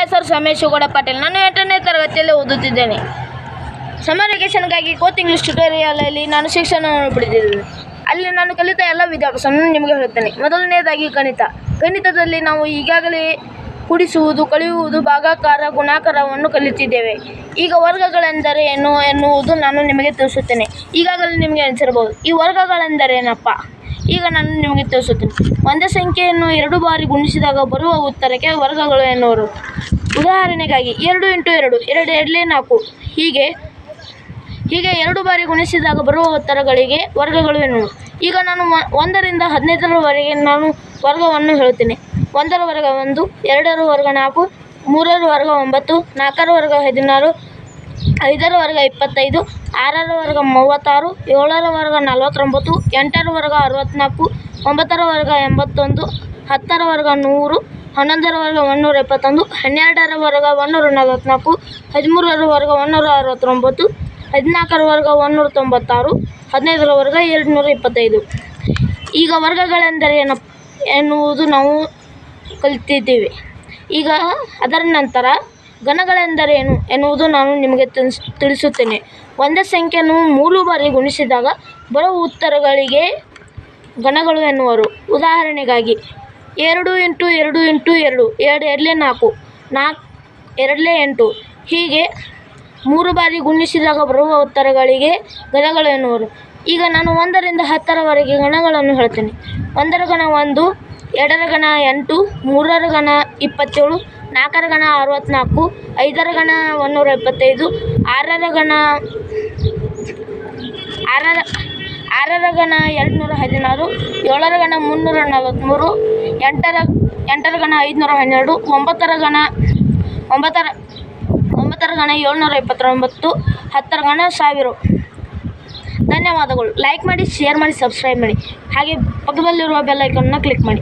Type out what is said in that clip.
ಹೆಸರು ಸಮೇಶ್ ಗೌಡ ಪಾಟೀಲ್. ನಾನು 8ನೇ ತರಗತಿಯಲ್ಲಿ ಓದುತ್ತಿದ್ದೇನೆ. ಸಮ್ಮರ್ ವೆಕೇಷನ್ಗಾಗಿ ಕೋತ್ ಇಂಗ್ಲೀಷ್ ಟ್ಯುಟೋರಿಯಲಲ್ಲಿ ನಾನು ಶಿಕ್ಷಣವನ್ನು ಪಡೆದಿದ್ದೇನೆ. ಅಲ್ಲಿ ನಾನು ಕಲಿತ ಎಲ್ಲ ವಿದ್ಯಾಭ್ಯಾಸವನ್ನು ನಿಮಗೆ ಹೇಳುತ್ತೇನೆ. ಮೊದಲನೇದಾಗಿ ಗಣಿತದಲ್ಲಿ ನಾವು ಈಗಾಗಲೇ ಕೂಡಿಸುವುದು, ಕಳೆಯುವುದು, ಭಾಗಾಕಾರ, ಗುಣಾಕಾರವನ್ನು ಕಲಿತಿದ್ದೇವೆ. ಈಗ ವರ್ಗಗಳೆಂದರೆ ಏನು ಎನ್ನುವುದು ನಾನು ನಿಮಗೆ ತಿಳಿಸುತ್ತೇನೆ. ಈಗಾಗಲೇ ನಿಮಗೆ ಅನಿಸಿರಬಹುದು, ಈ ವರ್ಗಗಳೆಂದರೇನಪ್ಪ? ಈಗ ನಾನು ನಿಮಗೆ ತಿಳಿಸುತ್ತೇನೆ. ಒಂದೇ ಸಂಖ್ಯೆಯನ್ನು 2 ಬಾರಿ ಗುಣಿಸಿದಾಗ ಬರುವ ಉತ್ತರಕ್ಕೆ ವರ್ಗಗಳು ಎನ್ನುವರು. ಉದಾಹರಣೆಗಾಗಿ 2 × 2 2 4 ಹೀಗೆ 2 ಬಾರಿ ಗುಣಿಸಿದಾಗ ಬರುವ ಉತ್ತರಗಳಿಗೆ ವರ್ಗಗಳು ಎನ್ನುವರು. ಈಗ ನಾನು 1 ರಿಂದ 15ರವರೆಗೆ ನಾನು ವರ್ಗವನ್ನು ಹೇಳುತ್ತೇನೆ. 1ರ ವರ್ಗ 1, 2ರ ವರ್ಗ 4, 3ರ ವರ್ಗ 9, 4ರ ವರ್ಗ 16, 5ರ ವರ್ಗ 25, 6ರ ವರ್ಗ 36, 7ರ ವರ್ಗ 49, 8ರ ವರ್ಗ 64, 9ರ ವರ್ಗ 81, 10ರ ವರ್ಗ 100, 11ರ ವರ್ಗ 121, 12ರ ವರ್ಗ 144, 13ರ ವರ್ಗ 169, 14ರ ವರ್ಗ 196, 15ರ ವರ್ಗ 225. ಈಗ ವರ್ಗಗಳೆಂದರೆ ಎನ್ನುವುದು ನಾವು ಕಲಿತಿದ್ದೇವೆ. ಈಗ ಅದರ ನಂತರ ಘನಗಳೆಂದರೇನು ಎನ್ನುವುದು ನಾನು ನಿಮಗೆ ತಿಳಿಸುತ್ತೇನೆ. ಒಂದೇ ಸಂಖ್ಯೆಯನ್ನು 3 ಬಾರಿ ಗುಣಿಸಿದಾಗ ಬರುವ ಉತ್ತರಗಳಿಗೆ ಘನಗಳು ಎನ್ನುವರು. ಉದಾಹರಣೆಗಾಗಿ 2 × 2 × 2 2 4 4 2 8 ಹೀಗೆ 3 ಬಾರಿ ಗುಣಿಸಿದಾಗ ಬರುವ ಉತ್ತರಗಳಿಗೆ ಘನಗಳು ಎನ್ನುವರು. ಈಗ ನಾನು 1 ರಿಂದ 10ರವರೆಗೆ ಘನಗಳನ್ನು ಹೇಳ್ತೇನೆ. 1ರ ಘನ 1, 2ರ ಘನ 8, 3ರ ಘನ 27, 4ರ ಘನ 64, 5ರ ಘನ 125, 6ರ ಘನ 216, 7ರ ಘನ 343, 8ರ ಘನ 512, 9ರ ಘನ 729, 10ರ ಘನ 1000. ಧನ್ಯವಾದಗಳು. ಲೈಕ್ ಮಾಡಿ, ಶೇರ್ ಮಾಡಿ, ಸಬ್ಸ್ಕ್ರೈಬ್ ಮಾಡಿ, ಹಾಗೆ ಪಕ್ಕದಲ್ಲಿರುವ ಬೆಲ್ ಐಕಾನ್ನ ಕ್ಲಿಕ್ ಮಾಡಿ.